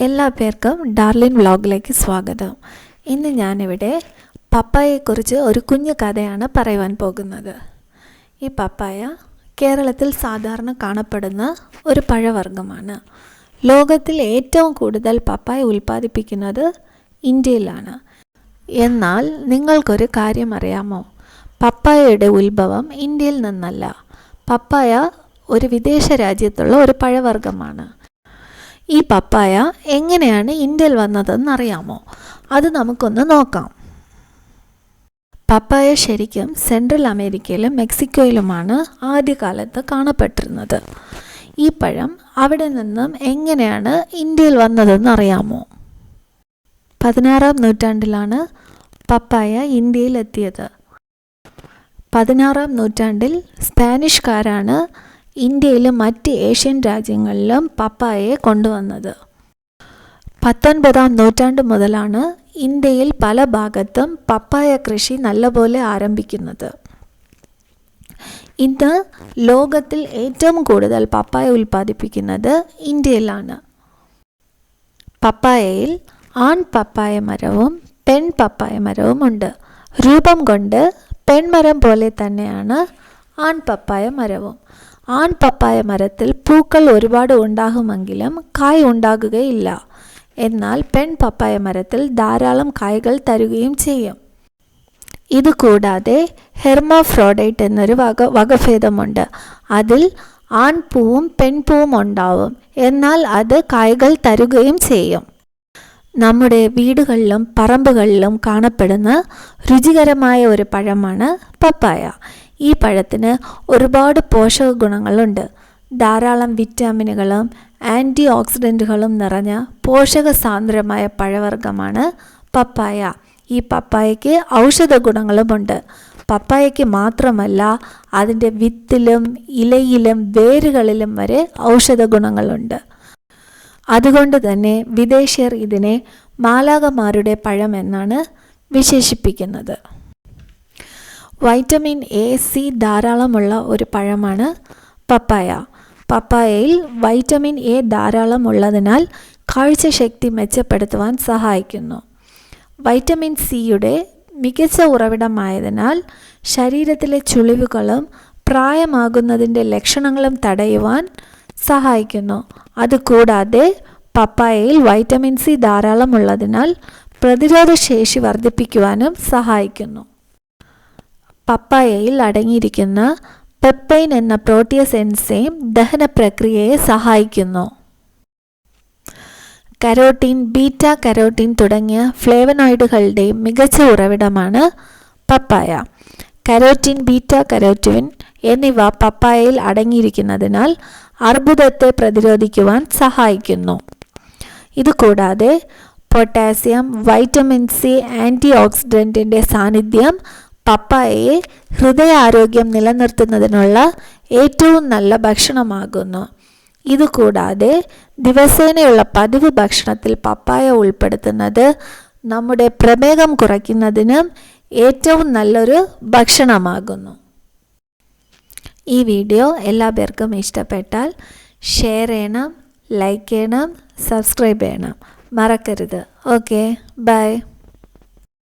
എല്ലാ പേർക്കും ഡാർലിൻ വ്ലോഗിലേക്ക് സ്വാഗതം. ഇന്ന് ഞാനിവിടെ പപ്പായയെക്കുറിച്ച് ഒരു കുഞ്ഞു കഥയാണ് പറയുവാൻ പോകുന്നത്. ഈ പപ്പായ കേരളത്തിൽ സാധാരണ കാണപ്പെടുന്ന ഒരു പഴവർഗ്ഗമാണ്. ലോകത്തിൽ ഏറ്റവും കൂടുതൽ പപ്പായ ഉൽപ്പാദിപ്പിക്കുന്നത് ഇന്ത്യയിലാണ്. എന്നാൽ നിങ്ങൾക്കൊരു കാര്യം അറിയാമോ? പപ്പായയുടെ ഉത്ഭവം ഇന്ത്യയിൽ നിന്നല്ല. പപ്പായ ഒരു വിദേശ രാജ്യത്തുള്ള ഒരു പഴവർഗ്ഗമാണ്. ഈ പപ്പായ എങ്ങനെയാണ് ഇന്ത്യയിൽ വന്നതെന്ന് അറിയാമോ? അത് നമുക്കൊന്ന് നോക്കാം. പപ്പായ ശരിക്കും സെൻട്രൽ അമേരിക്കയിലും മെക്സിക്കോയിലുമാണ് ആദ്യകാലത്ത് കാണപ്പെട്ടിരുന്നത്. ഈ പഴം അവിടെ നിന്നും എങ്ങനെയാണ് ഇന്ത്യയിൽ വന്നതെന്ന് അറിയാമോ? 16-ാം നൂറ്റാണ്ടിലാണ് പപ്പായ ഇന്ത്യയിലെത്തിയത്. 16-ാം നൂറ്റാണ്ടിൽ സ്പാനിഷുകാരാണ് ഇന്ത്യയിലും മറ്റ് ഏഷ്യൻ രാജ്യങ്ങളിലും പപ്പായയെ കൊണ്ടുവന്നത്. 19-ാം നൂറ്റാണ്ട് മുതലാണ് ഇന്ത്യയിൽ പല ഭാഗത്തും പപ്പായ കൃഷി നല്ലപോലെ ആരംഭിക്കുന്നത്. ഇന്ന് ലോകത്തിൽ ഏറ്റവും കൂടുതൽ പപ്പായ ഉൽപ്പാദിപ്പിക്കുന്നത് ഇന്ത്യയിലാണ്. പപ്പായയിൽ ആൺ പപ്പായ മരവും പെൺ പപ്പായ മരവും ഉണ്ട്. രൂപം കൊണ്ട് പെൺമരം പോലെ തന്നെയാണ് ആൺ പപ്പായ മരവും. ആൺ പപ്പായ മരത്തിൽ പൂക്കൾ ഒരുപാട് ഉണ്ടാകുമെങ്കിലും കായ് ഉണ്ടാകുകയില്ല. എന്നാൽ പെൺ പപ്പായ മരത്തിൽ ധാരാളം കായ്കൾ തരുകയും ചെയ്യും. ഇതുകൂടാതെ ഹെർമാഫ്രോഡൈറ്റ് എന്നൊരു വകഭേദമുണ്ട്. അതിൽ ആൺപൂവും പെൺപൂവും ഉണ്ടാവും. എന്നാൽ അത് കായ്കൾ തരുകയും ചെയ്യും. നമ്മുടെ വീടുകളിലും പറമ്പുകളിലും കാണപ്പെടുന്ന രുചികരമായ ഒരു പഴമാണ് പപ്പായ. ഈ പഴത്തിന് ഒരുപാട് പോഷക ഗുണങ്ങളുണ്ട്. ധാരാളം വിറ്റാമിനുകളും ആൻറ്റി ഓക്സിഡൻറ്റുകളും നിറഞ്ഞ പോഷക സാന്ദ്രമായ പഴവർഗ്ഗമാണ് പപ്പായ. ഈ പപ്പായയ്ക്ക് ഔഷധ ഗുണങ്ങളുമുണ്ട്. പപ്പായയ്ക്ക് മാത്രമല്ല, അതിൻ്റെ വിത്തിലും ഇലയിലും വേരുകളിലും വരെ ഔഷധ ഗുണങ്ങളുണ്ട്. അതുകൊണ്ട് തന്നെ വിദേശീയർ ഇതിനെ മാലാഖമാരുടെ പഴം എന്നാണ് വിശേഷിപ്പിക്കുന്നത്. വൈറ്റമിൻ എ, സി ധാരാളമുള്ള ഒരു പഴമാണ് പപ്പായ. പപ്പായയിൽ വൈറ്റമിൻ എ ധാരാളം ഉള്ളതിനാൽ കാഴ്ചശക്തി മെച്ചപ്പെടുത്തുവാൻ സഹായിക്കുന്നു. വൈറ്റമിൻ സിയുടെ മികച്ച ഉറവിടമായതിനാൽ ശരീരത്തിലെ ചുളിവുകളും പ്രായമാകുന്നതിൻ്റെ ലക്ഷണങ്ങളും തടയുവാൻ സഹായിക്കുന്നു. അതുകൂടാതെ പപ്പായയിൽ വൈറ്റമിൻ സി ധാരാളം ഉള്ളതിനാൽ പ്രതിരോധശേഷി വർദ്ധിപ്പിക്കുവാനും സഹായിക്കുന്നു. പപ്പായയിൽ അടങ്ങിയിരിക്കുന്ന പെപ്പൈൻ എന്ന പ്രോട്ടിയസ് എൻസൈം ദഹന പ്രക്രിയയെ സഹായിക്കുന്നു. കരോട്ടീൻ, ബീറ്റ കരോട്ടീൻ തുടങ്ങിയ ഫ്ലേവനോയിഡുകളുടെ മികച്ച ഉറവിടമാണ് പപ്പായ. കരോട്ടീൻ, ബീറ്റ കരോറ്റിൻ എന്നിവ പപ്പായയിൽ അടങ്ങിയിരിക്കുന്നതിനാൽ അർബുദത്തെ പ്രതിരോധിക്കുവാൻ സഹായിക്കുന്നു. ഇതുകൂടാതെ പൊട്ടാസ്യം, വൈറ്റമിൻ സി, ആൻറ്റി ഓക്സിഡൻറ്റിൻ്റെ സാന്നിധ്യം പപ്പായയെ ഹൃദയാരോഗ്യം നിലനിർത്തുന്നതിനുള്ള ഏറ്റവും നല്ല ഭക്ഷണമാകുന്നു. ഇതുകൂടാതെ ദിവസേനയുള്ള പതിവ് ഭക്ഷണത്തിൽ പപ്പായ ഉൾപ്പെടുത്തുന്നത് നമ്മുടെ പ്രമേഹം കുറയ്ക്കുന്നതിനും ഏറ്റവും നല്ലൊരു ഭക്ഷണമാകുന്നു. ഈ വീഡിയോ എല്ലാ പേർക്കും ഇഷ്ടപ്പെട്ടാൽ ഷെയർ ചെയ്യണം, ലൈക്ക് ചെയ്യണം, സബ്സ്ക്രൈബ് ചെയ്യണം. മറക്കരുത്. Okay, by.